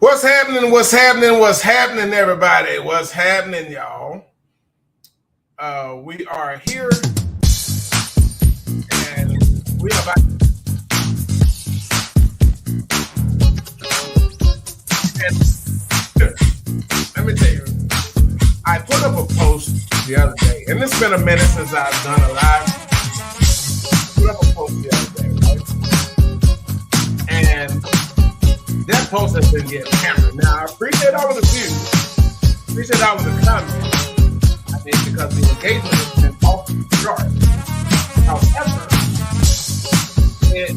What's happening? What's happening? What's happening, everybody? What's happening, y'all? We are here and we are about let me tell you, I put up a post the other day, and it's been a minute since I've done a live. Put up a post the other day, right? And that post has been getting hammered. Now, I appreciate all of the views, appreciate all of the comments. I mean, because the engagement has been off the chart. However, it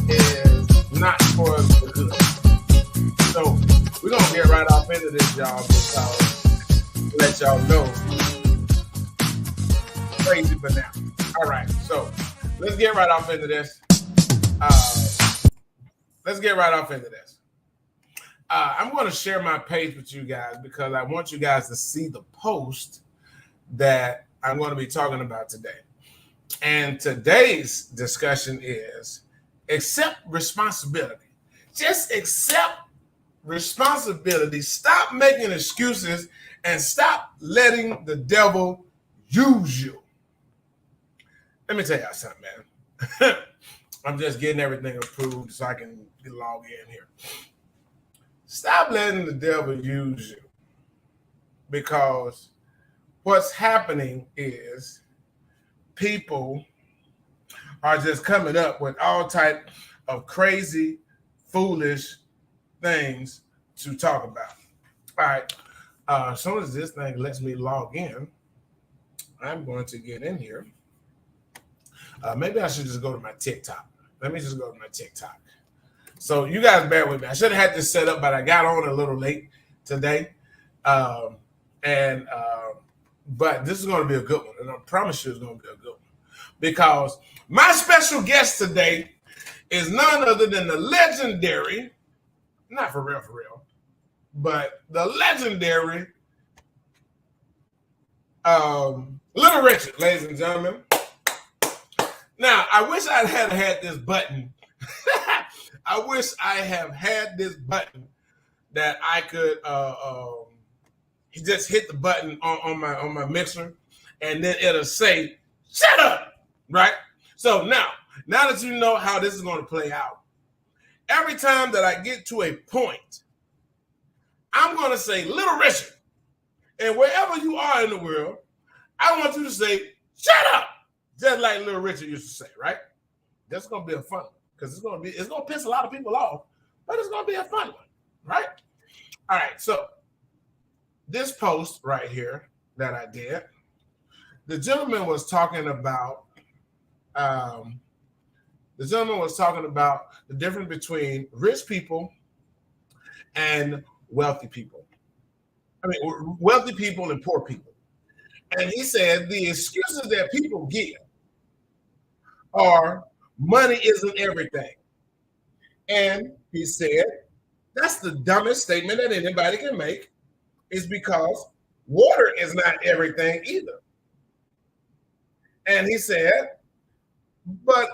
is not for the good. So we're gonna get right off into this, y'all, because to let y'all know, crazy but now. All right, so let's get right off into this. I'm going to share my page with you guys because I want you guys to see the post that I'm going to be talking about today. And today's discussion is accept responsibility. Just accept responsibility. Stop making excuses and stop letting the devil use you. Let me tell y'all something, man. I'm just getting everything approved so I can log in here. Stop letting the devil use you, because what's happening is people are just coming up with all type of crazy, foolish things to talk about. All right. As soon as this thing lets me log in, I'm going to get in here. Maybe I should just go to my TikTok. Let me just go to my TikTok. So you guys bear with me. I should have had this set up, but I got on a little late today. But this is going to be a good one. And I promise you it's going to be a good one. Because my special guest today is none other than the legendary, not for real, but the legendary Little Richard, ladies and gentlemen. Now, I wish I had this button. I wish I have had this button that I could just hit the button on my mixer, and then it'll say, "Shut up!" Right? So now that you know how this is going to play out, every time that I get to a point, I'm going to say, "Little Richard," and wherever you are in the world, I want you to say, "Shut up!" Just like Little Richard used to say, right? That's going to be a fun one. Because it's going to piss a lot of people off, but it's going to be a fun one, right? All right, so this post right here that I did, the gentleman was talking about the difference between rich people and wealthy people. I mean, wealthy people and poor people. And he said the excuses that people give are money isn't everything. And he said, that's the dumbest statement that anybody can make, is because water is not everything either. And he said, but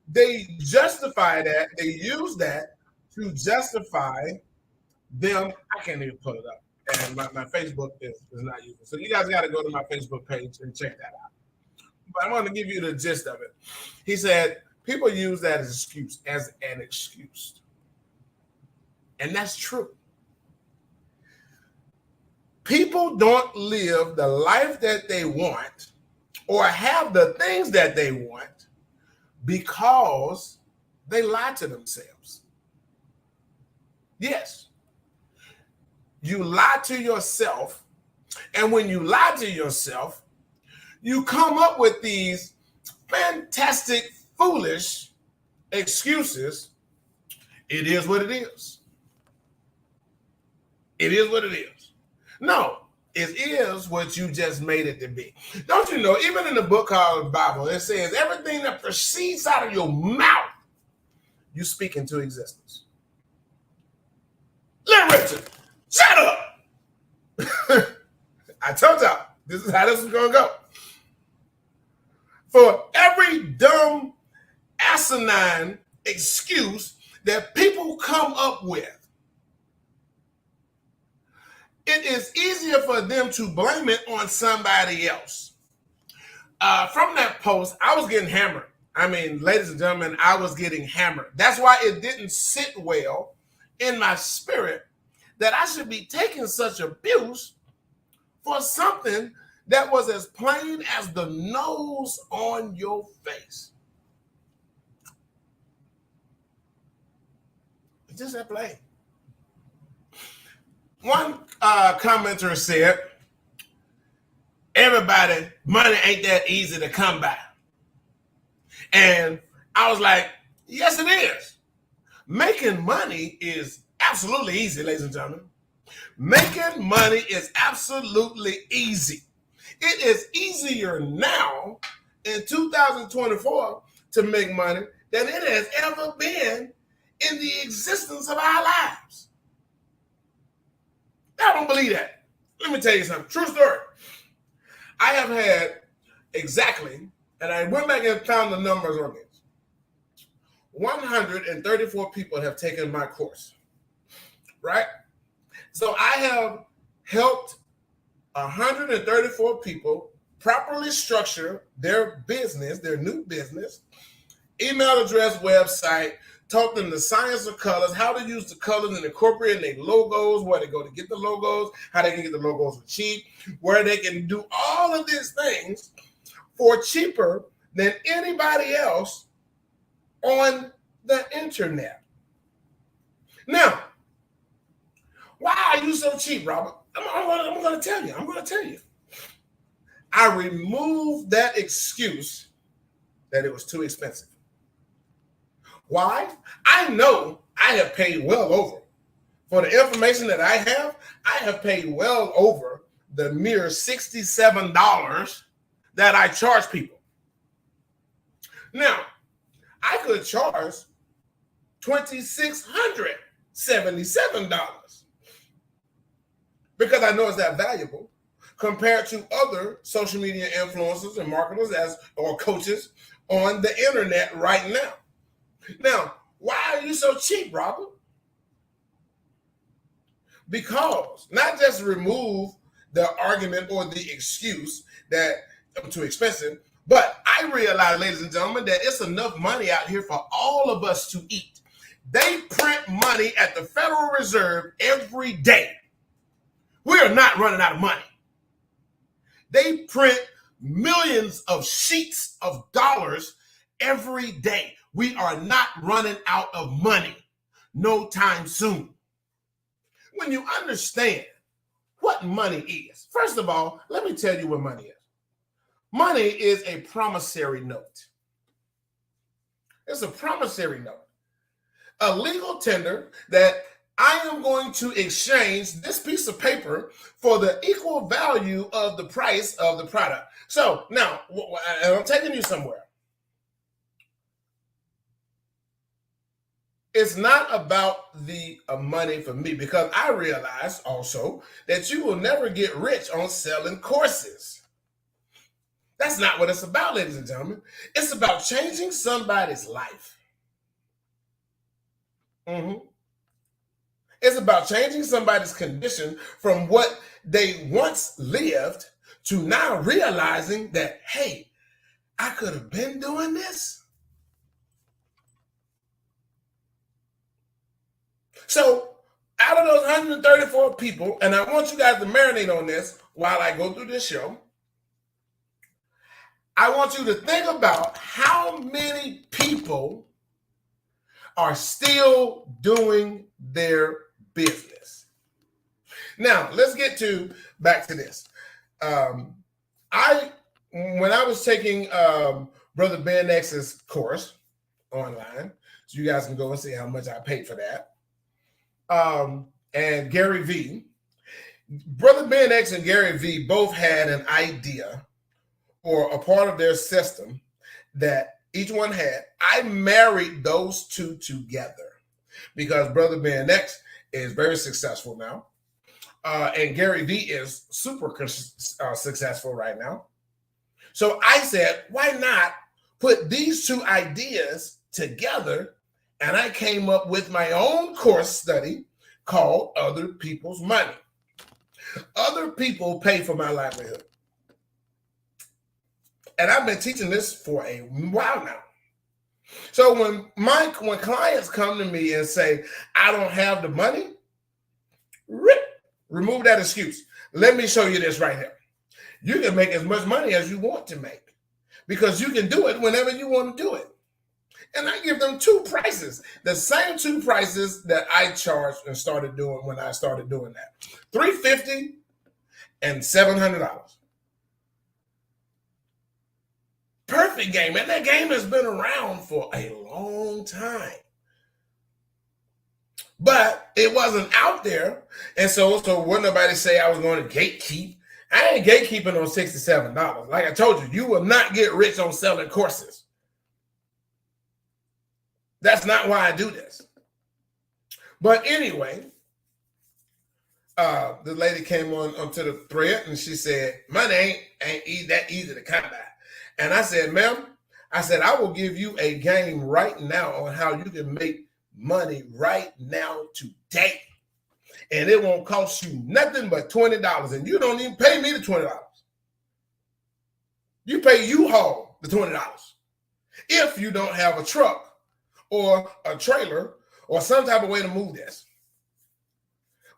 they justify that, they use that to justify them. I can't even pull it up. And my Facebook is not using. So you guys got to go to my Facebook page and check that out. But I'm going to give you the gist of it. He said, people use that as an excuse. And that's true. People don't live the life that they want or have the things that they want because they lie to themselves. Yes. You lie to yourself. And when you lie to yourself, you come up with these fantastic, foolish excuses. It is what it is. It is what it is. No, it is what you just made it to be. Don't you know, even in the book called the Bible, it says everything that proceeds out of your mouth, you speak into existence. Little Richard, shut up. I told y'all, this is how this is going to go. For every dumb, asinine excuse that people come up with, it is easier for them to blame it on somebody else. From that post, I was getting hammered. I mean, ladies and gentlemen, I was getting hammered. That's why it didn't sit well in my spirit that I should be taking such abuse for something that was as plain as the nose on your face. It's just that plain. One commenter said, everybody, money ain't that easy to come by. And I was like, yes, it is. Making money is absolutely easy, ladies and gentlemen. Making money is absolutely easy. It is easier now in 2024 to make money than it has ever been in the existence of our lives. I don't believe that. Let me tell you something. True story. I have had exactly, and I went back and found the numbers on this. 134 people have taken my course, right? So I have helped 134 people properly structure their business, their new business, email address, website, taught them the science of colors, how to use the colors and incorporate in their logos, where they go to get the logos, how they can get the logos for cheap, where they can do all of these things for cheaper than anybody else on the internet. Now, why are you so cheap, Robert? I'm going to tell you. I'm going to tell you. I removed that excuse that it was too expensive. Why? I know I have paid well over. For the information that I have paid well over the mere $67 that I charge people. Now, I could charge $2,677 because I know it's that valuable compared to other social media influencers and marketers or coaches on the internet right now. Now, why are you so cheap, Robert? Because not just remove the argument or the excuse that I'm too expensive, but I realize, ladies and gentlemen, that it's enough money out here for all of us to eat. They print money at the Federal Reserve every day. We are not running out of money. They print millions of sheets of dollars every day. We are not running out of money no time soon. When you understand what money is, first of all, let me tell you what money is. Money is a promissory note. It's a promissory note. A legal tender that I am going to exchange this piece of paper for the equal value of the price of the product. So now, I'm taking you somewhere. It's not about the money for me, because I realize also that you will never get rich on selling courses. That's not what it's about, ladies and gentlemen. It's about changing somebody's life. It's about changing somebody's condition from what they once lived to now realizing that, hey, I could have been doing this. So out of those 134 people, and I want you guys to marinate on this while I go through this show, I want you to think about how many people are still doing their business. Now, let's get back to this. When I was taking Brother Ben X's course online, so you guys can go and see how much I paid for that. And Gary V, Brother Ben X and Gary V both had an idea or a part of their system that each one had. I married those two together because Brother Ben X is very successful now. And Gary V is super successful right now. So I said, why not put these two ideas together? And I came up with my own course study called Other People's Money. Other people pay for my livelihood. And I've been teaching this for a while now. So when clients come to me and say, I don't have the money, remove that excuse. Let me show you this right here. You can make as much money as you want to make because you can do it whenever you want to do it. And I give them two prices, the same two prices that I charged and started doing when I started doing that. $350 and $700. Perfect game. And that game has been around for a long time. But it wasn't out there. And so wouldn't nobody say I was going to gatekeep. I ain't gatekeeping on $67. Like I told you, you will not get rich on selling courses. That's not why I do this. But anyway, the lady came onto the thread and she said, money ain't that easy to come by. And I said, ma'am, I will give you a game right now on how you can make money right now today. And it won't cost you nothing but $20. And you don't even pay me the $20. You pay U-Haul the $20. If you don't have a truck or a trailer or some type of way to move this.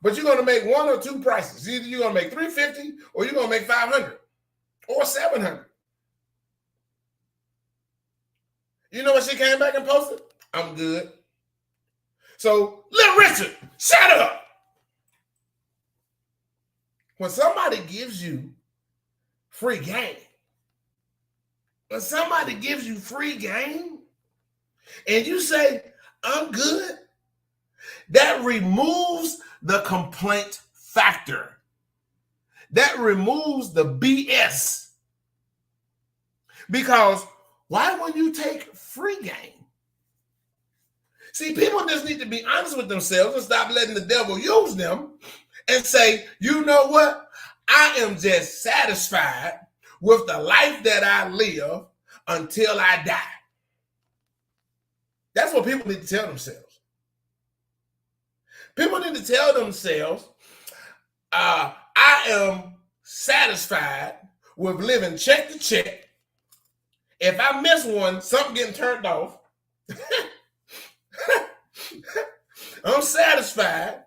But you're going to make one or two prices. Either you're going to make $350 or you're going to make $500 or $700. You know what she came back and posted? I'm good. So, Little Richard, shut up. When somebody gives you free game, and you say, I'm good, that removes the complaint factor. That removes the BS. Because why would you take free game? See, people just need to be honest with themselves and stop letting the devil use them and say, you know what? I am just satisfied with the life that I live until I die. That's what people need to tell themselves. People need to tell themselves, I am satisfied with living check to check. If I miss one, something getting turned off. I'm satisfied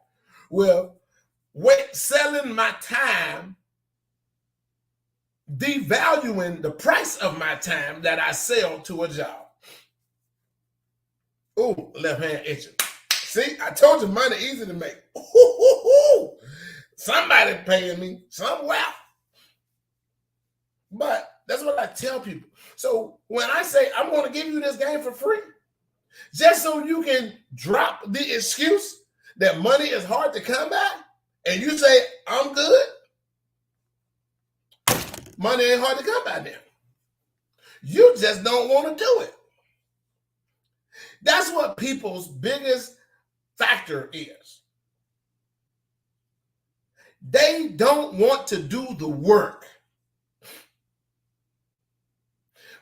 with selling my time, devaluing the price of my time that I sell to a job. Ooh, left hand itching. See, I told you money easy to make. Ooh. Somebody paying me somewhere. But that's what I tell people. So when I say I'm going to give you this game for free, just so you can drop the excuse that money is hard to come by, and you say, I'm good, money ain't hard to come by now. You just don't want to do it. That's what people's biggest factor is. They don't want to do the work.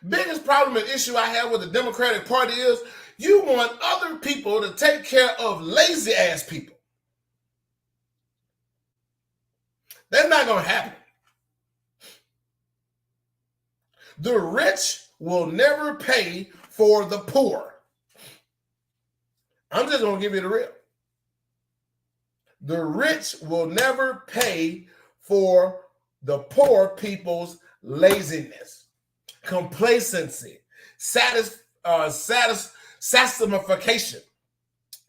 Biggest problem and issue I have with the Democratic Party is you want other people to take care of lazy ass people. That's not going to happen. The rich will never pay for the poor. I'm just going to give you the real. The rich will never pay for the poor people's laziness, complacency, satisfaction.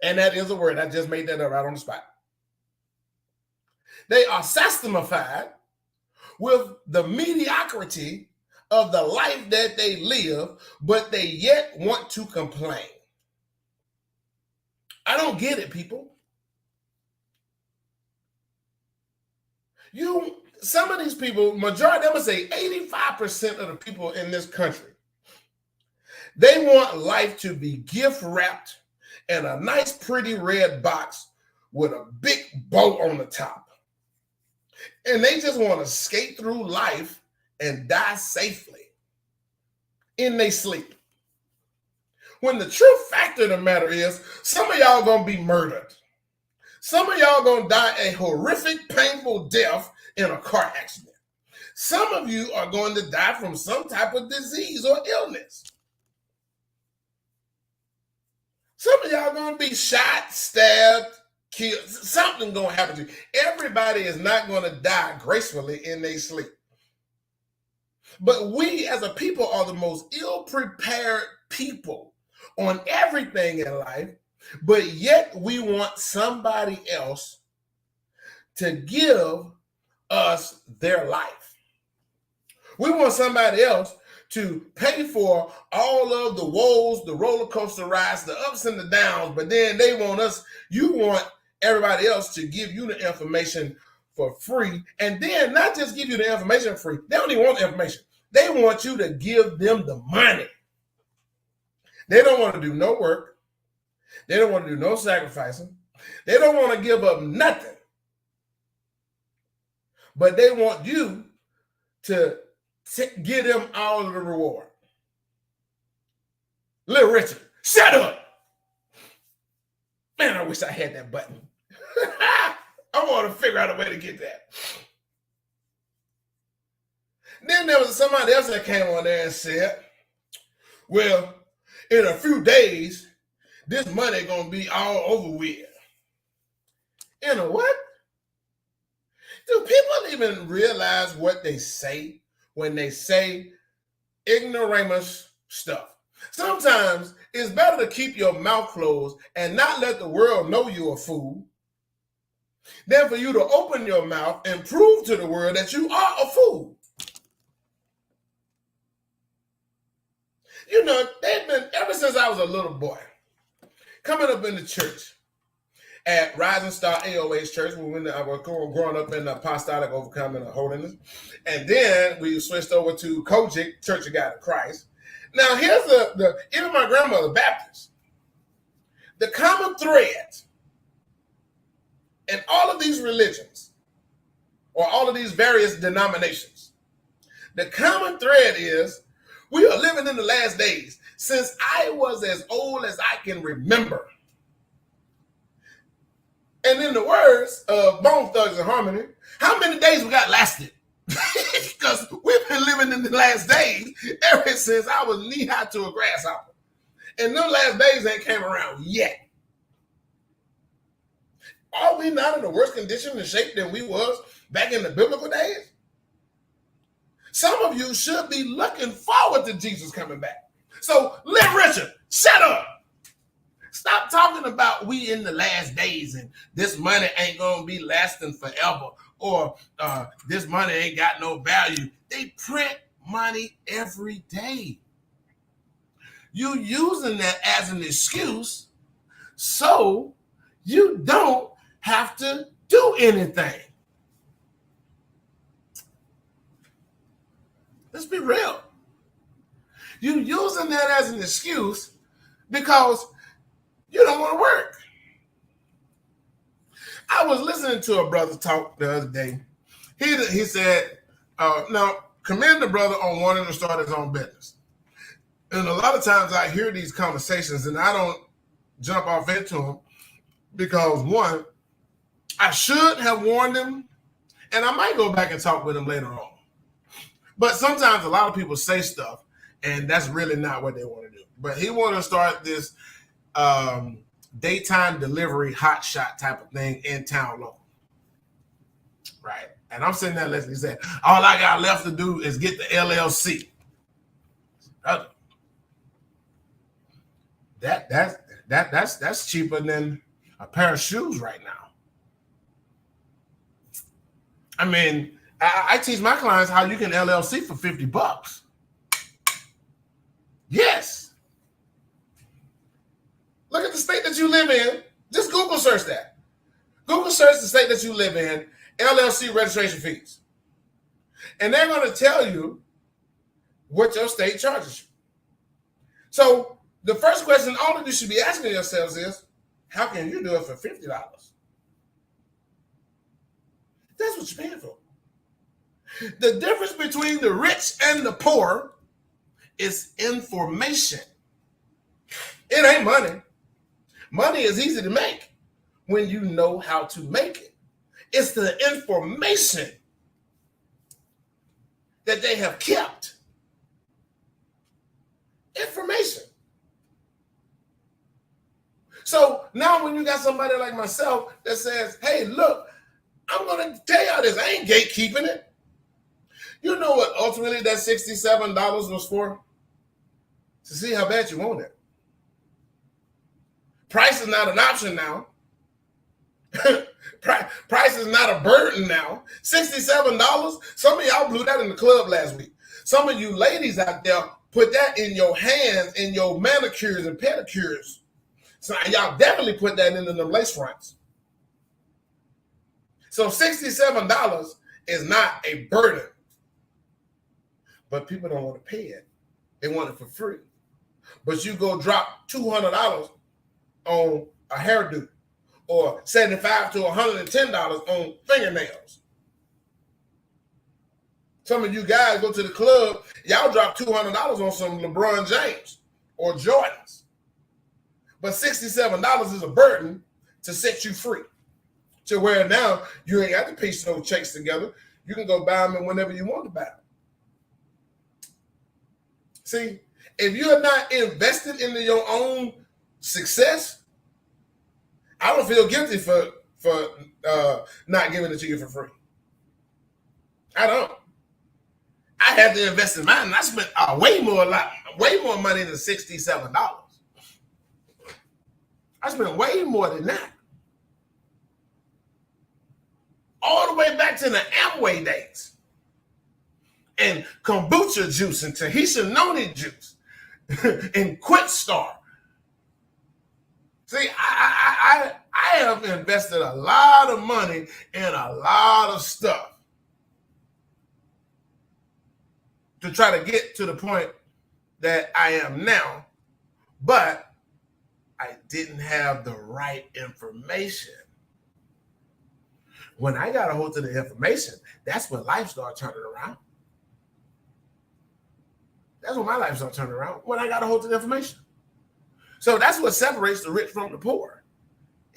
And that is a word. I just made that up right on the spot. They are systemified with the mediocrity of the life that they live, but they yet want to complain. I don't get it, people. Some of these people, majority, I'm going to say 85% of the people in this country, they want life to be gift wrapped in a nice, pretty red box with a big bow on the top. And they just want to skate through life and die safely in their sleep. When the true fact of the matter is, some of y'all going to be murdered. Some of y'all gonna die a horrific, painful death in a car accident. Some of you are going to die from some type of disease or illness. Some of y'all gonna be shot, stabbed, killed. Something gonna happen to you. Everybody is not gonna die gracefully in their sleep. But we as a people are the most ill-prepared people on everything in life, but yet we want somebody else to give us their life. We want somebody else to pay for all of the woes, the roller coaster rides, the ups and the downs, but then you want everybody else to give you the information for free, and then not just give you the information free. They don't even want the information. They want you to give them the money. They don't want to do no work. They don't want to do no sacrificing. They don't want to give up nothing. But they want you to give them all of the reward. Little Richard, shut up. Man, I wish I had that button. I want to figure out a way to get that. Then there was somebody else that came on there and said, well, in a few days, this money gonna be all over with. In a what? Do people even realize what they say when they say ignoramus stuff? Sometimes it's better to keep your mouth closed and not let the world know you're a fool than for you to open your mouth and prove to the world that you are a fool. You know, they've been, ever since I was a little boy, coming up in the church at Rising Star AOH Church, when I was growing up in the Apostolic Overcoming of Holiness. And then we switched over to Kojic, Church of God in Christ. Now, here's even my grandmother, Baptist. The common thread in all of these religions, or all of these various denominations, the common thread is we are living in the last days. Since I was as old as I can remember. And in the words of Bone Thugs and Harmony, how many days we got lasted? Because we've been living in the last days ever since I was knee-high to a grasshopper. And them last days ain't came around yet. Are we not in a worse condition and shape than we was back in the biblical days? Some of you should be looking forward to Jesus coming back. So, Little Richard, shut up. Stop talking about we in the last days and this money ain't going to be lasting forever, or this money ain't got no value. They print money every day. You using that as an excuse so you don't have to do anything. Let's be real. You using that as an excuse because you don't want to work. I was listening to a brother talk the other day. He said, now commend the brother on wanting to start his own business. And a lot of times I hear these conversations and I don't jump off into them because, one, I should have warned him, and I might go back and talk with him later on. But sometimes a lot of people say stuff, and that's really not what they want to do. But he wanted to start this daytime delivery hot shot type of thing in town local. Right. And I'm sitting there listening. He said, all I got left to do is get the LLC. That's cheaper than a pair of shoes right now. I mean, I teach my clients how you can LLC for $50. Yes. Look at the state that you live in. Just Google search that. Google search the state that you live in, LLC registration fees. And they're going to tell you what your state charges you. So the first question all of you should be asking yourselves is, how can you do it for $50? That's what you're paying for. The difference between the rich and the poor is information. It ain't money. Money is easy to make. when you know how to make it. It's the information that they have kept. Information. So now when you got somebody like myself that says, hey, look, I'm going to tell y'all this. I ain't gatekeeping it. You know what ultimately that $67 was for? To see how bad you want it. Price is not an option now. Price is not a burden now. $67. Some of y'all blew that in the club last week. Some of you ladies out there put that in your hands, in your manicures and pedicures. So y'all definitely put that into them lace fronts. So $67 is not a burden. But people don't want to pay it. They want it for free. But you go drop $200 on a hairdo or $75 to $110 on fingernails. Some of you guys go to the club, y'all drop $200 on some LeBron James or Jordans. But $67 is a burden to set you free. To where now you ain't got to piece those checks together. You can go buy them whenever you want to buy them. See, if you're not invested into your own success, I don't feel guilty for not giving it to you for free. I don't. I had to invest in mine, and I spent way more money than $67. I spent way more than that. All the way back to the Amway days. And kombucha juice and Tahitian noni juice and Quick Star. See, I have invested a lot of money in a lot of stuff to try to get to the point that I am now, but I didn't have the right information. When I got a hold of the information, that's when life started turning around. That's when my life started turning around, when I got a hold of the information. So that's what separates the rich from the poor.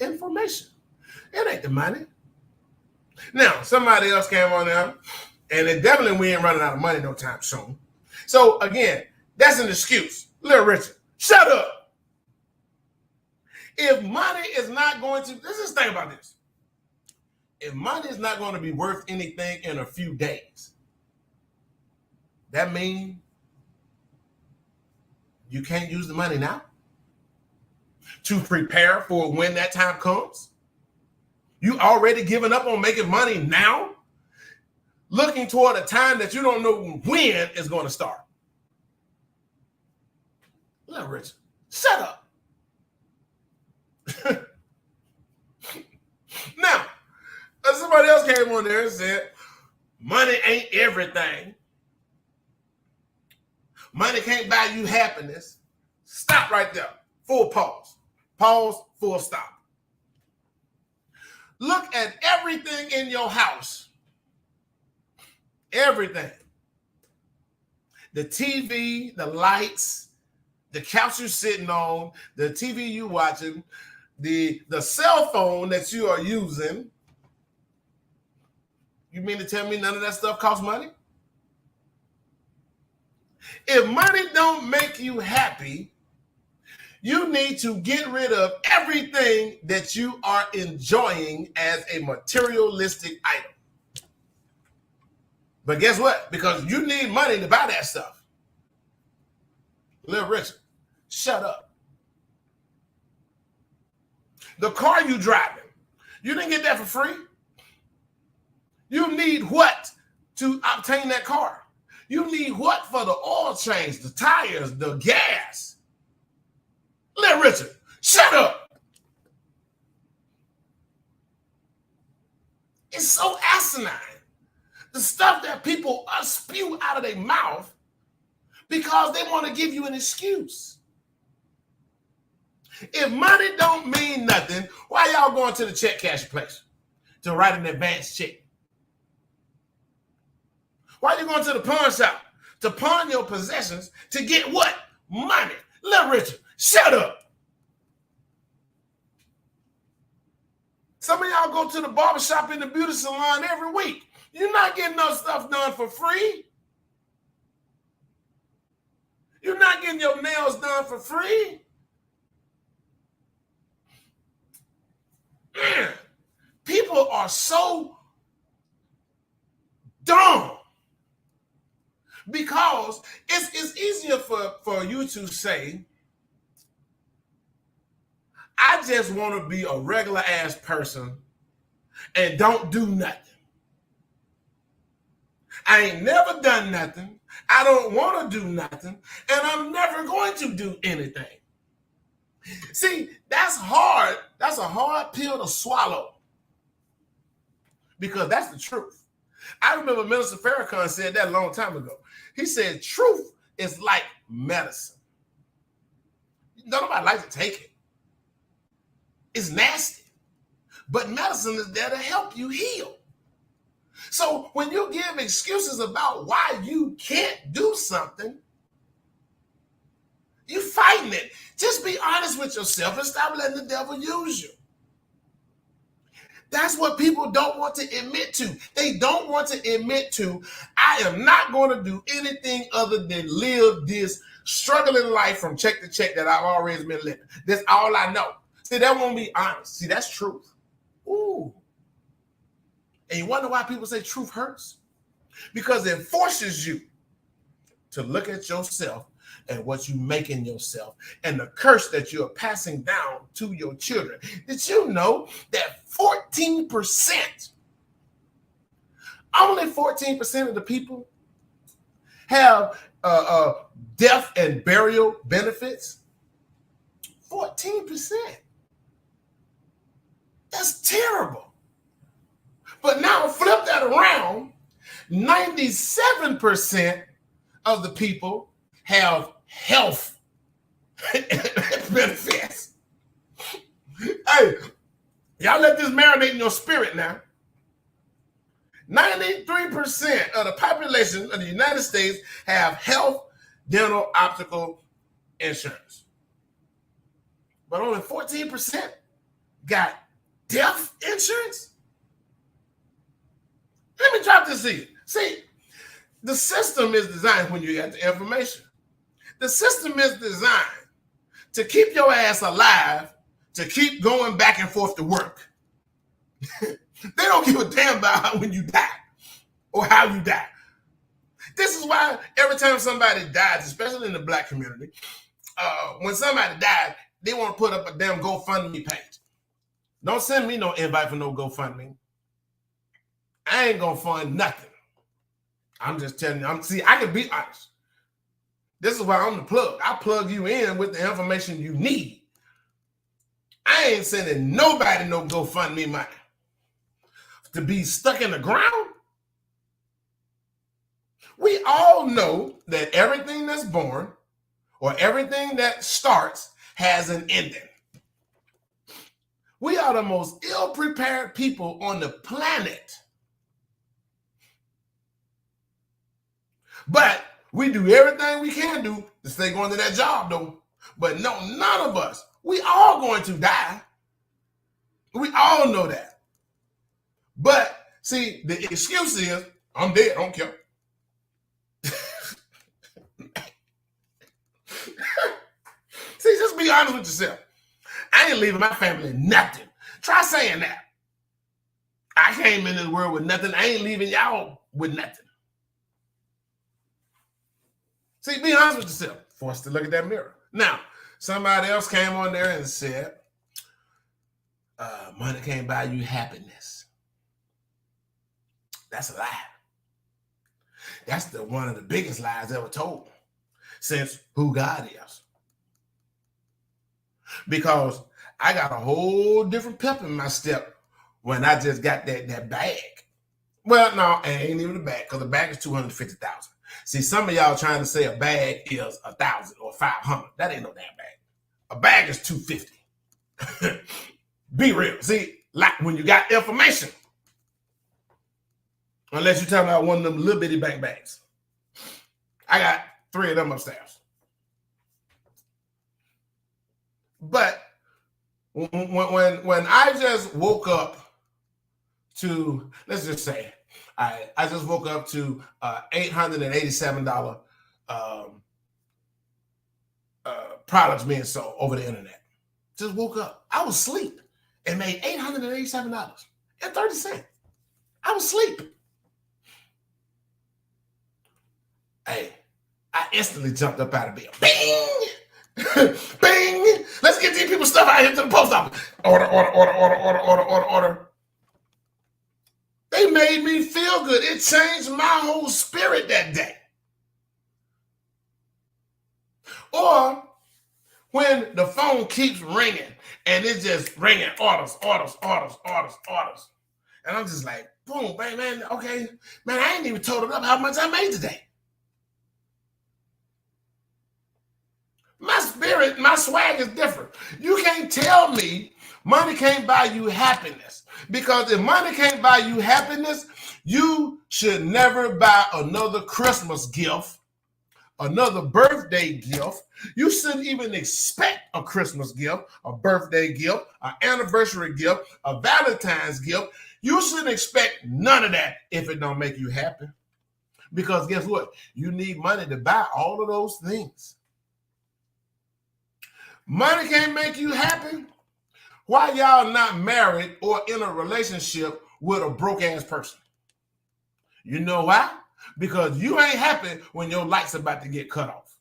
Information. It ain't the money. Now, somebody else came on there, and it definitely we ain't running out of money no time soon. So again, that's an excuse. Little Richard, shut up. If money is not going to, let's just think about this. If money is not going to be worth anything in a few days, that means you can't use the money now to prepare for when that time comes. You already given up on making money now, looking toward a time that you don't know when it's going to start. Little Richard, shut up. Now, somebody else came on there and said, money ain't everything. Money can't buy you happiness. Stop right there. Full pause. Pause, full stop. Look at everything in your house. Everything. The TV, the lights, the couch you're sitting on, the TV you watching, the cell phone that you are using. You mean to tell me none of that stuff costs money? If money don't make you happy, you need to get rid of everything that you are enjoying as a materialistic item. But guess what? Because you need money to buy that stuff. Little Richard, shut up. The car you driving, you didn't get that for free. You need what to obtain that car? You need what for the oil change, the tires, the gas? Little Richard, shut up. It's so asinine. The stuff that people spew out of their mouth because they want to give you an excuse. If money don't mean nothing, why y'all going to the check cash place to write an advance check? Why are you going to the pawn shop to pawn your possessions to get what? Money. Little Richard, shut up. Some of y'all go to the barbershop and the beauty salon every week. You're not getting no stuff done for free. You're not getting your nails done for free. Man, people are so dumb because it's easier for you to say, I just want to be a regular ass person and don't do nothing. I ain't never done nothing. I don't want to do nothing. And I'm never going to do anything. See, that's hard. That's a hard pill to swallow. Because that's the truth. I remember Minister Farrakhan said that a long time ago. He said, truth is like medicine. Nobody likes to take it. It's nasty. But medicine is there to help you heal. So when you give excuses about why you can't do something, you're fighting it. Just be honest with yourself and stop letting the devil use you. That's what people don't want to admit to. They don't want to admit to, I am not going to do anything other than live this struggling life from check to check that I've always been living. That's all I know. See, that won't be honest. See, that's truth. Ooh. And you wonder why people say truth hurts? Because it forces you to look at yourself and what you make in yourself and the curse that you're passing down to your children. Did you know that 14%, only 14% of the people have death and burial benefits? 14%. That's terrible. But now flip that around, 97% of the people have health benefits. Hey, y'all let this marinate in your spirit now. 93% of the population of the United States have health, dental, optical insurance. But only 14% got death insurance? Let me drop this in. See, the system is designed when you get the information. The system is designed to keep your ass alive, to keep going back and forth to work. They don't give a damn about when you die or how you die. This is why every time somebody dies, especially in the Black community, when somebody dies, they want to put up a damn GoFundMe page. Don't send me no invite for no GoFundMe. I ain't gonna fund nothing. I'm just telling you. See, I can be honest. This is why I'm the plug. I plug you in with the information you need. I ain't sending nobody no GoFundMe money. To be stuck in the ground? We all know that everything that's born or everything that starts has an ending. We are the most ill-prepared people on the planet. But we do everything we can do to stay going to that job, though. But no, none of us. We all going to die. We all know that. But see, the excuse is, I'm dead, I don't care. See, just be honest with yourself. I ain't leaving my family nothing. Try saying that. I came into the world with nothing. I ain't leaving y'all with nothing. See, be honest with yourself. Forced to look at that mirror. Now, somebody else came on there and said, money can't buy you happiness. That's a lie. That's one of the biggest lies ever told since who God is. Because I got a whole different pep in my step when I just got that bag. Well, no, it ain't even a bag because the bag is $250,000. See, some of y'all trying to say a bag is $1,000 or $500. That ain't no damn bag. A bag is $250. Be real. See, like when you got information, unless you're talking about one of them little bitty bank bags. I got 3 of them upstairs. But When I just woke up to, let's just say, I just woke up to $887 products being sold over the internet. Just woke up. I was asleep and made $887.30. I was asleep. Hey, I instantly jumped up out of bed. Bing! Bing! Let's get these people stuff out here to the post office. Order. They made me feel good. It changed my whole spirit that day. Or when the phone keeps ringing and it's just ringing, orders. And I'm just like, boom, man, okay. Man, I ain't even totaled up how much I made today. My spirit, my swag is different. You can't tell me money can't buy you happiness. Because if money can't buy you happiness, you should never buy another Christmas gift, another birthday gift. You shouldn't even expect a Christmas gift, a birthday gift, an anniversary gift, a Valentine's gift. You shouldn't expect none of that if it don't make you happy. Because guess what? You need money to buy all of those things. Money can't make you happy. Why y'all not married or in a relationship with a broke ass person? You know why? Because you ain't happy when your light's about to get cut off.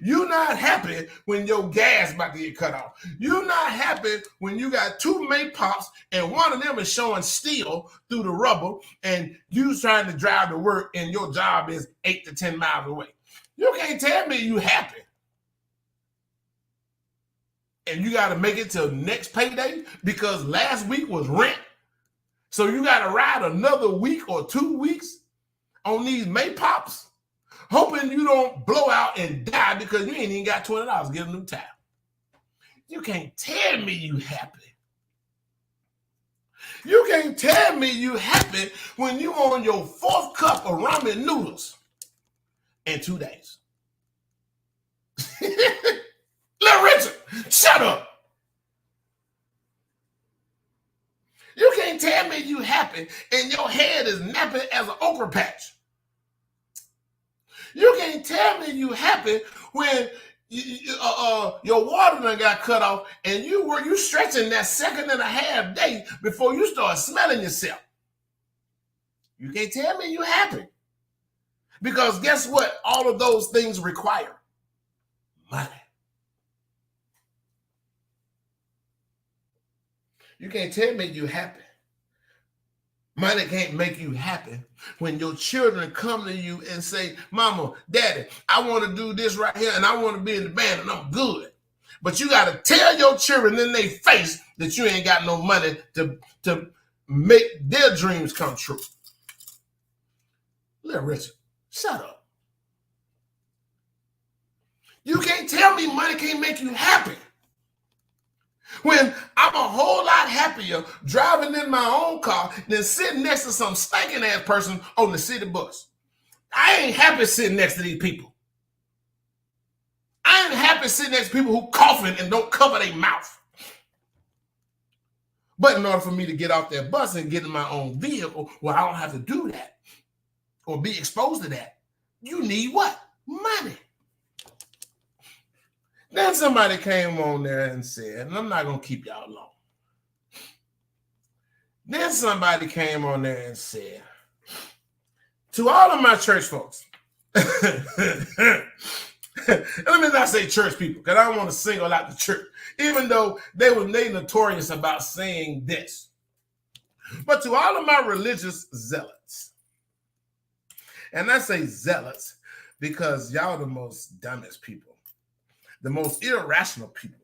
You're not happy when your gas about to get cut off. You're not happy when you got two Maypops and one of them is showing steel through the rubber and you trying to drive to work and your job is 8 to 10 miles away. You can't tell me you happy. And you got to make it till next payday because last week was rent. So you got to ride another week or 2 weeks on these Maypops, hoping you don't blow out and die because you ain't even got $20 to get a new tire. You can't tell me you happy. You can't tell me you happy when you on your 4th cup of ramen noodles in 2 days. Little Richard, shut up. You can't tell me you happy and your head is napping as an okra patch. You can't tell me you happy when your water done got cut off and you stretching that 2.5 day before you start smelling yourself. You can't tell me you happy. Because guess what? All of those things require money. You can't tell me you happy. Money can't make you happy when your children come to you and say, Mama, Daddy, I want to do this right here and I want to be in the band and I'm good. But you got to tell your children in their face that you ain't got no money to make their dreams come true. Little Richard, shut up. You can't tell me money can't make you happy. When I'm a whole lot happier driving in my own car than sitting next to some stinking ass person on the city bus. I ain't happy sitting next to these people. I ain't happy sitting next to people who coughing and don't cover their mouth. But in order for me to get off that bus and get in my own vehicle, well, I don't have to do that or be exposed to that. You need what? Money. Then somebody came on there and said, and I'm not going to keep y'all long. Then somebody came on there and said, to all of my church folks, let me not say church people, because I don't want to single out the church, even though they notorious about saying this. But to all of my religious zealots, and I say zealots because y'all the most dumbest people. The most irrational people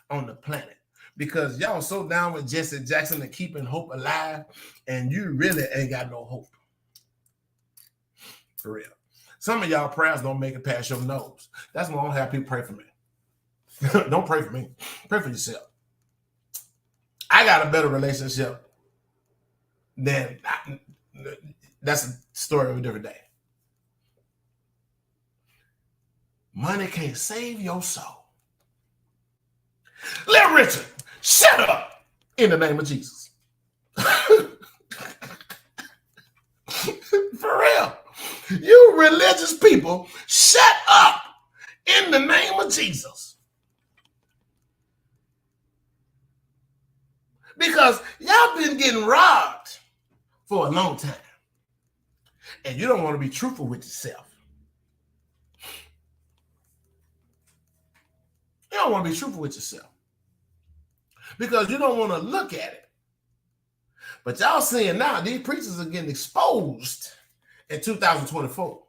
on the planet because y'all so down with Jesse Jackson and keeping hope alive and you really ain't got no hope. For real. Some of y'all prayers don't make it past your nose. That's why I don't have people pray for me. Don't pray for me. Pray for yourself. I got a better relationship than that's a story of a different day. Money can't save your soul. Little Richard, Shut up in the name of Jesus. For real. You religious people, shut up in the name of Jesus. Because y'all been getting robbed for a long time. And you don't want to be truthful with yourself. You don't want to be truthful with yourself. Because you don't want to look at it. But y'all seeing now, these preachers are getting exposed in 2024.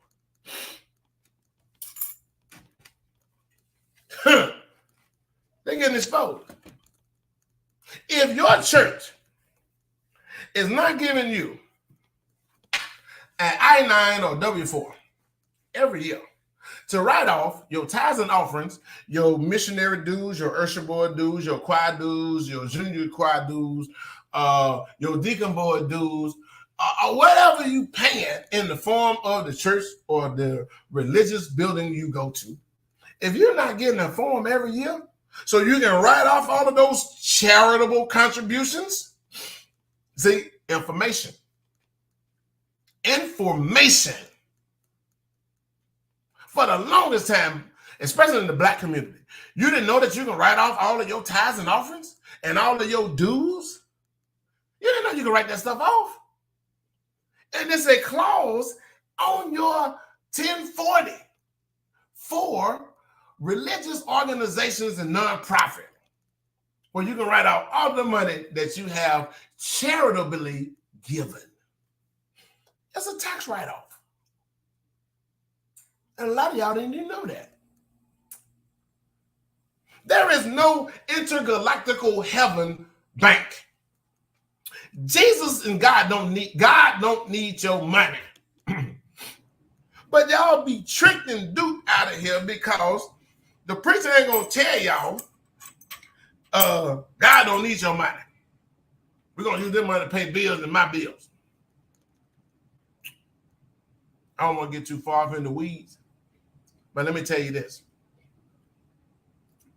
They're getting exposed. If your church is not giving you an I-9 or W-4 every year to write off your tithes and offerings, your missionary dues, your usher board dues, your choir dues, your junior choir dues, your deacon board dues, or whatever you paying in the form of the church or the religious building you go to, if you're not getting a form every year, so you can write off all of those charitable contributions, see, information. For the longest time, especially in the Black community, you didn't know that you can write off all of your tithes and offerings and all of your dues. You didn't know you could write that stuff off. And there's a clause on your 1040 for religious organizations and nonprofit, where you can write out all the money that you have charitably given. It's a tax write-off. And a lot of y'all didn't even know that. There is no intergalactical heaven bank. Jesus and God don't need your money. But y'all be tricked and duped out of here because the preacher ain't gonna tell y'all God don't need your money. We're gonna use this money to pay bills and my bills. I don't want to get too far off in the weeds, but let me tell you this.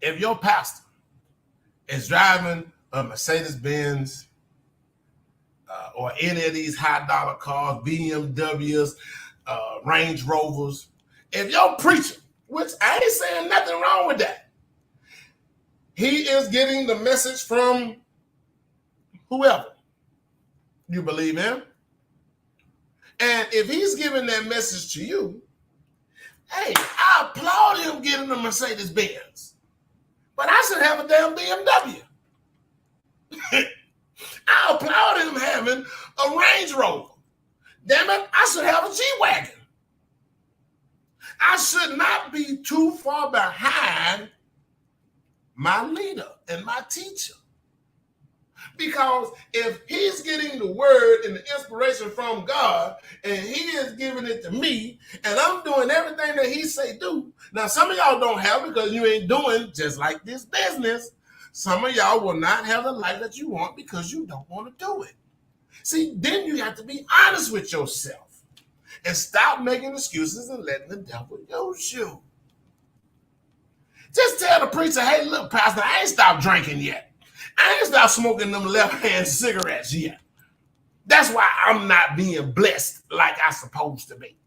If your pastor is driving a Mercedes-Benz or any of these high-dollar cars, BMWs, Range Rovers, if your preacher, which I ain't saying nothing wrong with that, he is getting the message from whoever you believe in, and if he's giving that message to you, hey, I applaud him getting a Mercedes-Benz, but I should have a damn BMW. I applaud him having a Range Rover. Damn it, I should have a G-Wagon. I should not be too far behind my leader and my teacher. Because if he's getting the word and the inspiration from God and he is giving it to me and I'm doing everything that he say do. Now, some of y'all don't have it because you ain't doing just like this business. Some of y'all will not have the life that you want because you don't want to do it. See, then you have to be honest with yourself and stop making excuses and letting the devil use you. Just tell the preacher, hey, look, pastor, I ain't stopped drinking yet. I ain't stopped smoking them left-hand cigarettes yet. That's why I'm not being blessed like I'm supposed to be.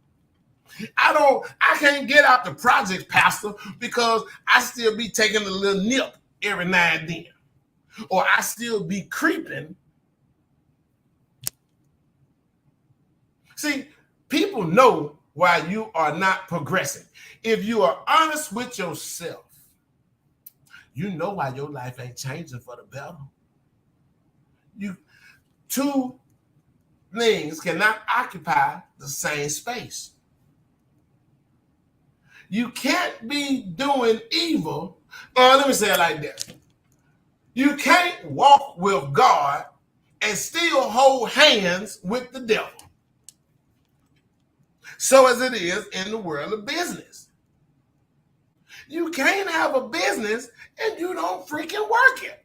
I can't get out the project, pastor, because I still be taking a little nip every now and then. Or I still be creeping. See, people know why you are not progressing. If you are honest with yourself, you know why your life ain't changing for the better. Two things cannot occupy the same space. You can't be doing evil. Let me say it like this. You can't walk with God and still hold hands with the devil. So as it is in the world of business. You can't have a business and you don't freaking work it.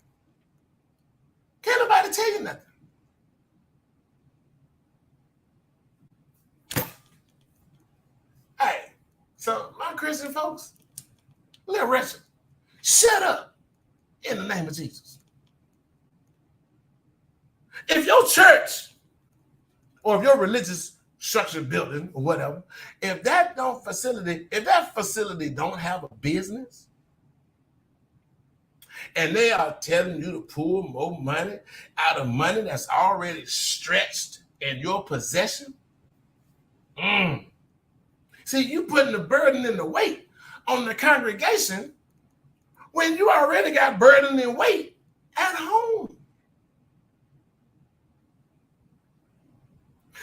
Can't nobody tell you nothing. Hey, so my Christian folks, little wretched, shut up in the name of Jesus. If your church or if your religious structure building or whatever, if that facility don't have a business and they are telling you to pull more money out of money that's already stretched in your possession, see, you putting the burden and the weight on the congregation when you already got burden and weight at home.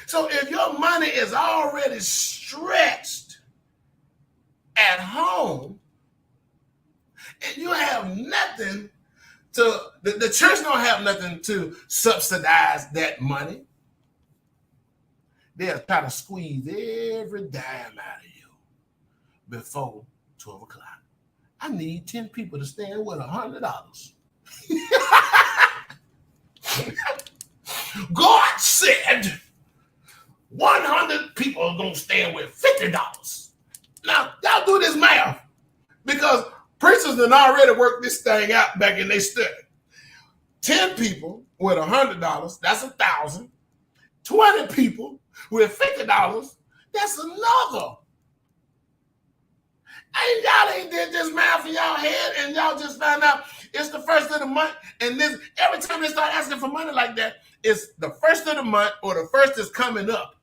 So if your money is already stretched at home and you have nothing to, the church don't have nothing to subsidize that money, they'll try to squeeze every dime out of you before 12 o'clock. I need 10 people to stand with $100. God said 100 people are going to stand with $50. Now, y'all do this math because preachers have already worked this thing out back in their study. 10 people with $100, that's 1,000. 20 people with $50, that's another. And y'all ain't did this math in y'all head and y'all just found out it's the first of the month. And this every time they start asking for money like that, it's the first of the month or the first is coming up.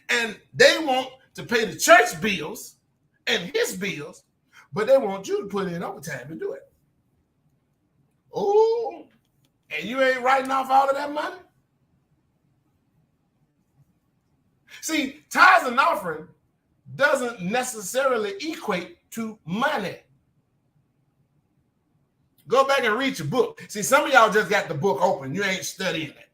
And they want to pay the church bills and his bills, but they want you to put in overtime to do it. Oh, and you ain't writing off all of that money? See, tithes and offering doesn't necessarily equate to money. Go back and read your book. See, some of y'all just got the book open. You ain't studying it.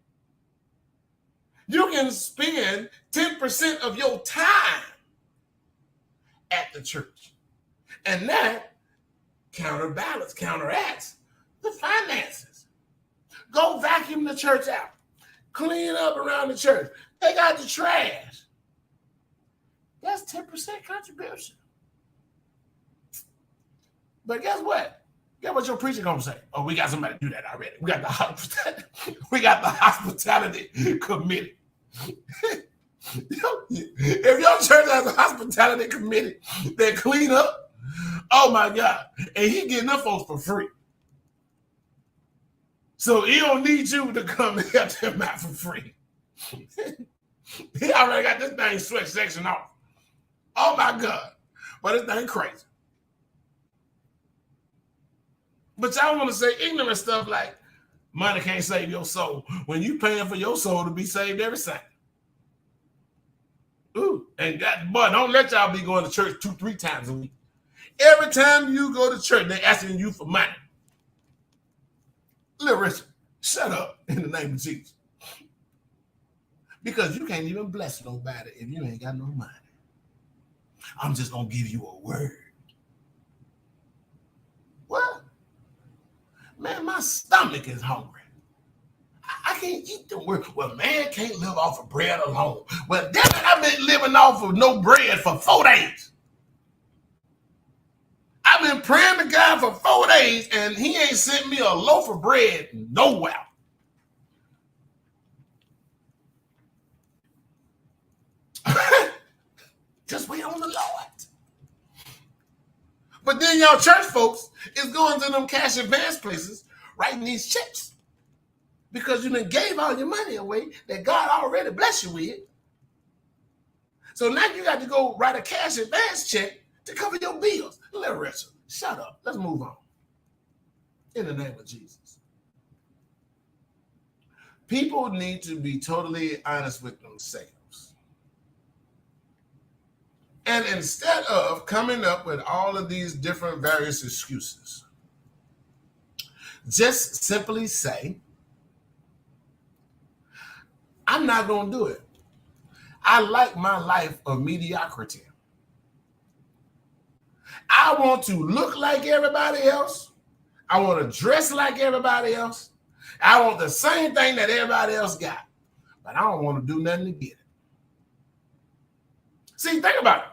You can spend 10% of your time at the church. And that counteracts the finances. Go vacuum the church out. Clean up around the church. Take out the trash. That's 10% contribution. But guess what? Guess what your preacher gonna say? Oh, we got somebody to do that already. We got the hospitality committee. If your church has a hospitality committee that clean up, oh my God, and he getting them folks for free. So he don't need you to come and help him out for free. He already got this thing sweat section off. Oh my God. But this thing crazy. But y'all want to say ignorant stuff like money can't save your soul when you paying for your soul to be saved every Sunday. Ooh, and that, boy, don't let y'all be going to church 2-3 times a week. Every time you go to church, they're asking you for money. Little Richard, shut up in the name of Jesus. Because you can't even bless nobody if you ain't got no money. I'm just going to give you a word. What? Man, my stomach is hungry. I can't eat the word. Well, man can't live off of bread alone. Well, damn it, I've been living off of no bread for 4 days. I've been praying to God for 4 days, and he ain't sent me a loaf of bread nowhere. Just wait on the Lord. But then y'all church folks is going to them cash advance places writing these checks because you done gave all your money away that God already blessed you with. So now you got to go write a cash advance check to cover your bills. Little Richard, shut up. Let's move on. In the name of Jesus. People need to be totally honest with themselves. And instead of coming up with all of these different various excuses, just simply say, I'm not going to do it. I like my life of mediocrity. I want to look like everybody else. I want to dress like everybody else. I want the same thing that everybody else got. But I don't want to do nothing to get it. See, think about it.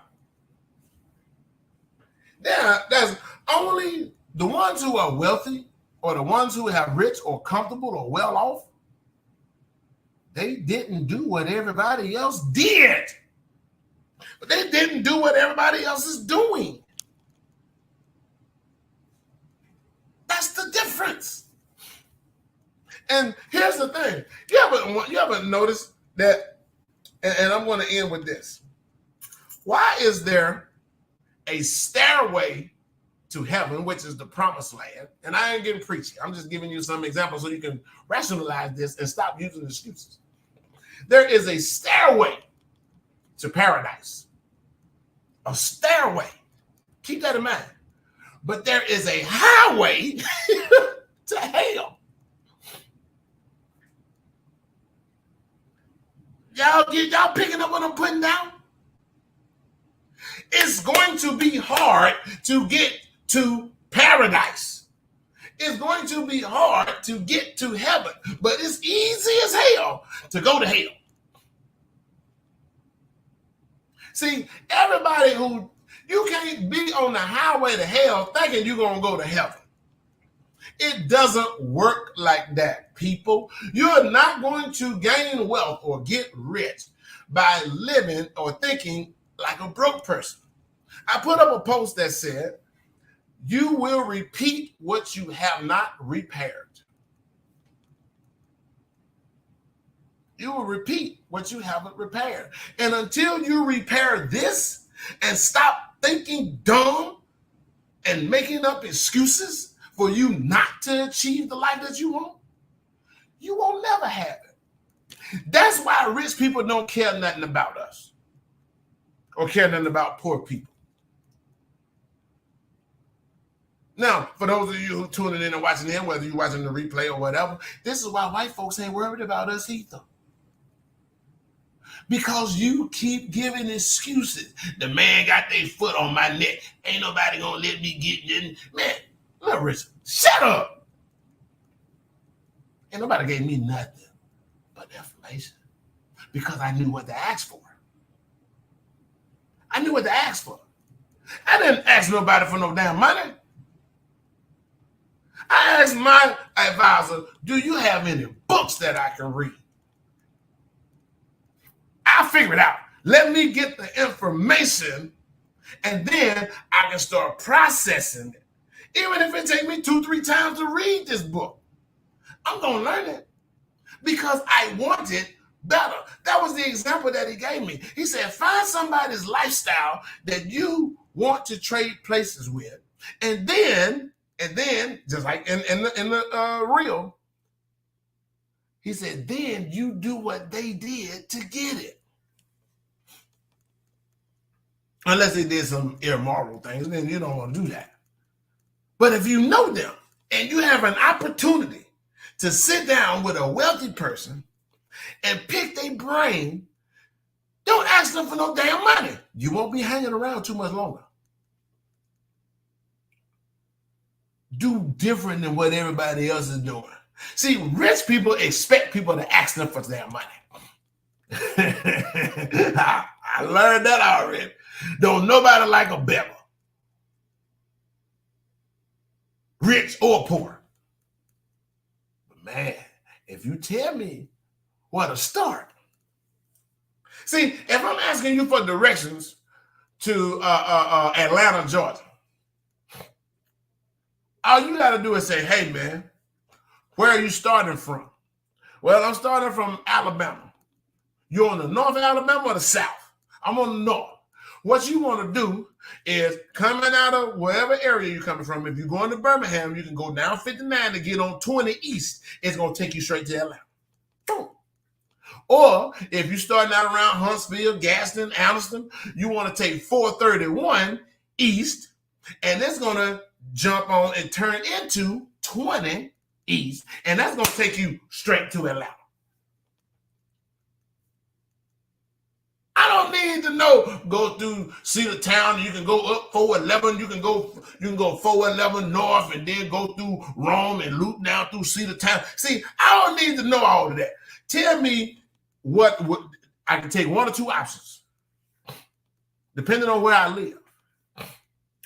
There's only the ones who are wealthy or the ones who have rich or comfortable or well off, they didn't do what everybody else did. But they didn't do what everybody else is doing. That's the difference. And here's the thing. You ever noticed that, and I'm going to end with this. Why is there a stairway to heaven, which is the promised land? And I ain't getting preachy. I'm just giving you some examples so you can rationalize this and stop using excuses. There is a stairway to paradise. A stairway. Keep that in mind. But there is a highway to hell. Y'all picking up what I'm putting down? It's going to be hard to get to paradise. It's going to be hard to get to heaven, but it's easy as hell to go to hell. See, everybody you can't be on the highway to hell thinking you're going to go to heaven. It doesn't work like that, people. You're not going to gain wealth or get rich by living or thinking like a broke person. I put up a post that said, you will repeat what you have not repaired. You will repeat what you haven't repaired. And until you repair this and stop thinking dumb and making up excuses for you not to achieve the life that you won't never have it. That's why rich people don't care nothing about us or care nothing about poor people. Now, for those of you who tuning in and watching in, whether you're watching the replay or whatever, this is why white folks ain't worried about us either. Because you keep giving excuses. The man got their foot on my neck. Ain't nobody gonna let me get in. Man, look, Rich, shut up. Ain't nobody gave me nothing but information because I knew what to ask for. I knew what to ask for. I didn't ask nobody for no damn money. I asked my advisor, do you have any books that I can read? I'll figure it out. Let me get the information and then I can start processing it. Even if it takes me 2-3 times to read this book, I'm going to learn it because I want it better. That was the example that he gave me. He said, find somebody's lifestyle that you want to trade places with. And then just like in the reel, he said, then you do what they did to get it. Unless they did some immoral things, then you don't want to do that. But if you know them and you have an opportunity to sit down with a wealthy person and pick their brain, don't ask them for no damn money. You won't be hanging around too much longer. Do different than what everybody else is doing. See, rich people expect people to ask them for their money. I learned that already. Don't nobody like a beggar, rich or poor. But man, if you tell me where to start. See, if I'm asking you for directions to Atlanta, Georgia, all you got to do is say, hey, man, where are you starting from? Well, I'm starting from Alabama. You on the north of Alabama or the south? I'm on the north. What you want to do is coming out of wherever area you're coming from. If you're going to Birmingham, you can go down 59 to get on 20 East. It's going to take you straight to Atlanta. Boom. Or if you're starting out around Huntsville, Gaston, Anniston, you want to take 431 East, and it's going to jump on and turn into 20 East, and that's going to take you straight to Atlanta. I don't need to know, go through Cedar Town, you can go up 411, you can go 411 north and then go through Rome and loop down through Cedar Town. See, I don't need to know all of that. Tell me what I can take one or two options, depending on where I live.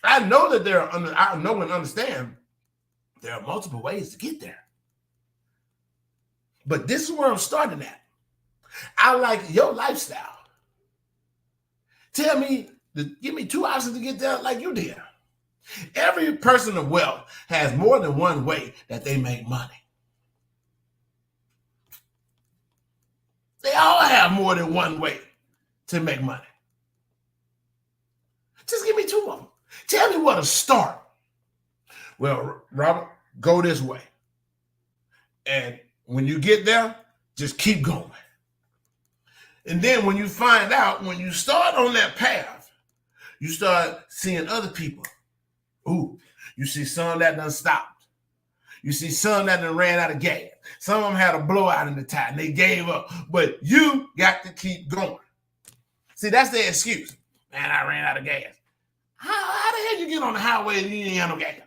I know that I know and understand There are multiple ways to get there. But this is where I'm starting at. I like your lifestyle. Tell me, give me 2 options to get there like you did. Every person of wealth has more than one way that they make money. They all have more than one way to make money. Just give me 2 of them. Tell me where to start. Well, Robert, go this way. And when you get there, just keep going. And then when you find out, when you start on that path, you start seeing other people. Ooh, you see some that done stopped. You see some that done ran out of gas. Some of them had a blowout in the tire and they gave up. But you got to keep going. See, that's their excuse. Man, I ran out of gas. How the hell you get on the highway and you ain't got no gas?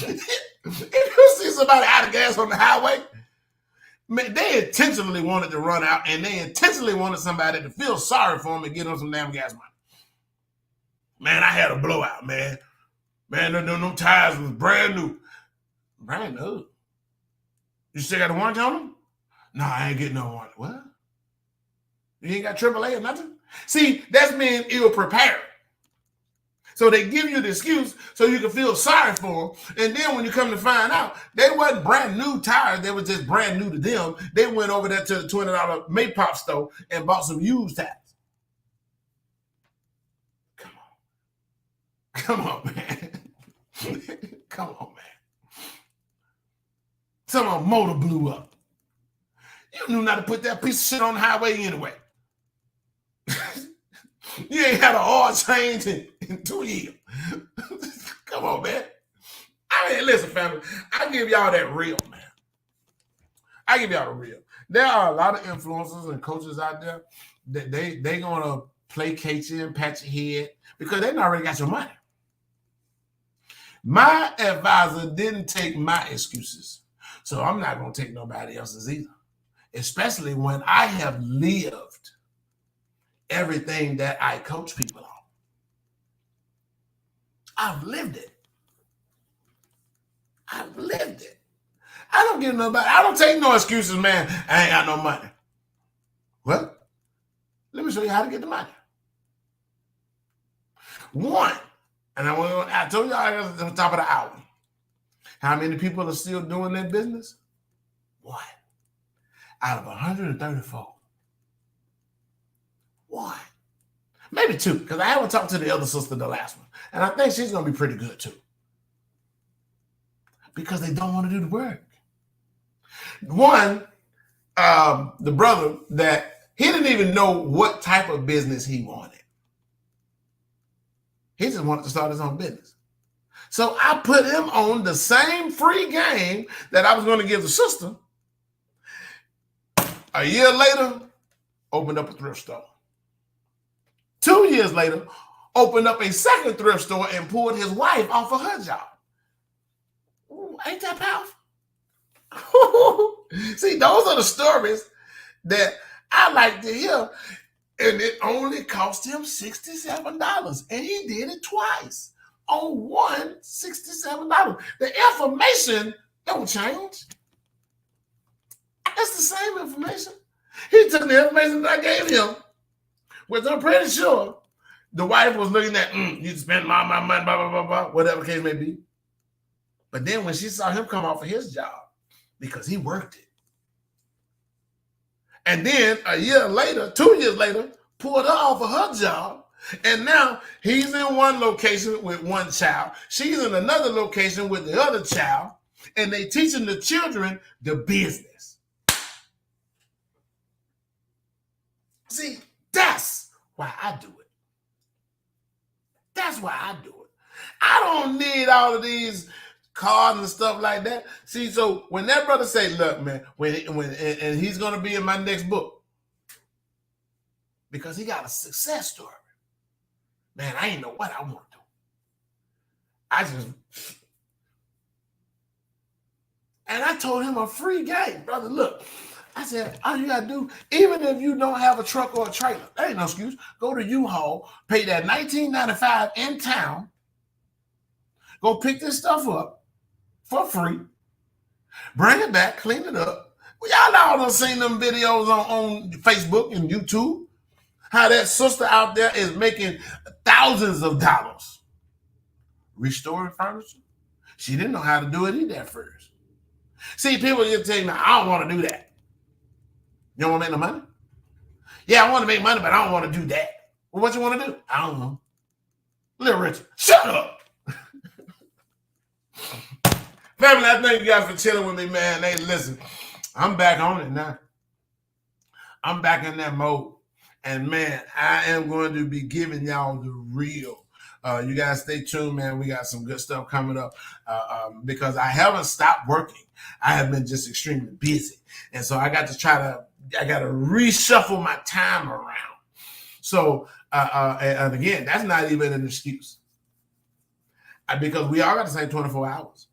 If you see somebody out of gas on the highway, man, they intentionally wanted to run out and they intentionally wanted somebody to feel sorry for them and get on some damn gas money. Man, I had a blowout, man. Man, them tires was brand new. Brand new? You still got a warranty on them? No, I ain't getting no warranty. What? You ain't got AAA or nothing? See, that's being ill-prepared. So they give you the excuse so you can feel sorry for them. And then when you come to find out, they wasn't brand new tires. They were just brand new to them. They went over there to the $20 Maypop store and bought some used tires. Come on, man. Come on, man. Some of them motor blew up. You knew not to put that piece of shit on the highway anyway. You ain't had an oil change in 2 years. Come on, man. I mean, listen, family. I give y'all that real, man. I give y'all the real. There are a lot of influencers and coaches out there that they gonna placate you and pat your head because they already got your money. My advisor didn't take my excuses, so I'm not gonna take nobody else's either. Especially when I have lived everything that I coach people on. I've lived it. I've lived it. I don't give nobody, I don't take no excuses, man. I ain't got no money. Well, let me show you how to get the money. One, and I told y'all at the top of the hour, how many people are still doing their business? One. Out of 134. One. Maybe 2, because I haven't talked to the other sister, the last one. And I think she's going to be pretty good too. Because they don't want to do the work. One, the brother that he didn't even know what type of business he wanted. He just wanted to start his own business. So I put him on the same free game that I was going to give the sister. A year later, opened up a thrift store. 2 years later, opened up a second thrift store and pulled his wife off of her job. Ooh, ain't that powerful? See, those are the stories that I like to hear. And it only cost him $67. And he did it twice. On one, $67. The information don't change. It's the same information. He took the information that I gave him, which I'm pretty sure the wife was looking at, you spend my money, blah, blah, blah, blah, whatever case may be. But then when she saw him come off of his job, because he worked it. And then a year later, 2 years later, pulled her off of her job. And now he's in one location with one child. She's in another location with the other child. And they teaching the children the business. See, that's why I do it. That's why I do it. I don't need all of these cards and stuff like that. See, so when that brother say, look, man, and he's going to be in my next book because he got a success story. Man, I ain't know what I want to do. And I told him a free game, brother, look. I said, all you got to do, even if you don't have a truck or a trailer, there ain't no excuse. Go to U-Haul, pay that $19.95 in town. Go pick this stuff up for free. Bring it back, clean it up. Well, y'all all done seen them videos on Facebook and YouTube. How that sister out there is making thousands of dollars restoring furniture. She didn't know how to do it either at first. See, people just tell me, I don't want to do that. You don't want to make no money? Yeah, I want to make money, but I don't want to do that. Well, what you want to do? I don't know. Little Richard, shut up. Family, I thank you guys for chilling with me, man. Hey, listen, I'm back on it now. I'm back in that mode. And, man, I am going to be giving y'all the real. You guys stay tuned, man. We got some good stuff coming up because I haven't stopped working. I have been just extremely busy. And so I got to reshuffle my time around. So, and again, that's not even an excuse because we all got the same 24 hours.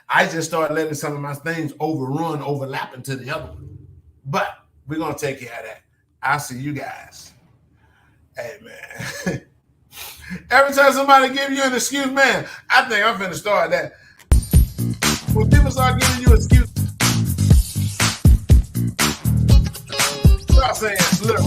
I just started letting some of my things overlap into the other one. But we're going to take care of that. I'll see you guys. Hey, man. Every time somebody give you an excuse, man, I think I'm finna start that. When people start giving you excuses, start saying, look,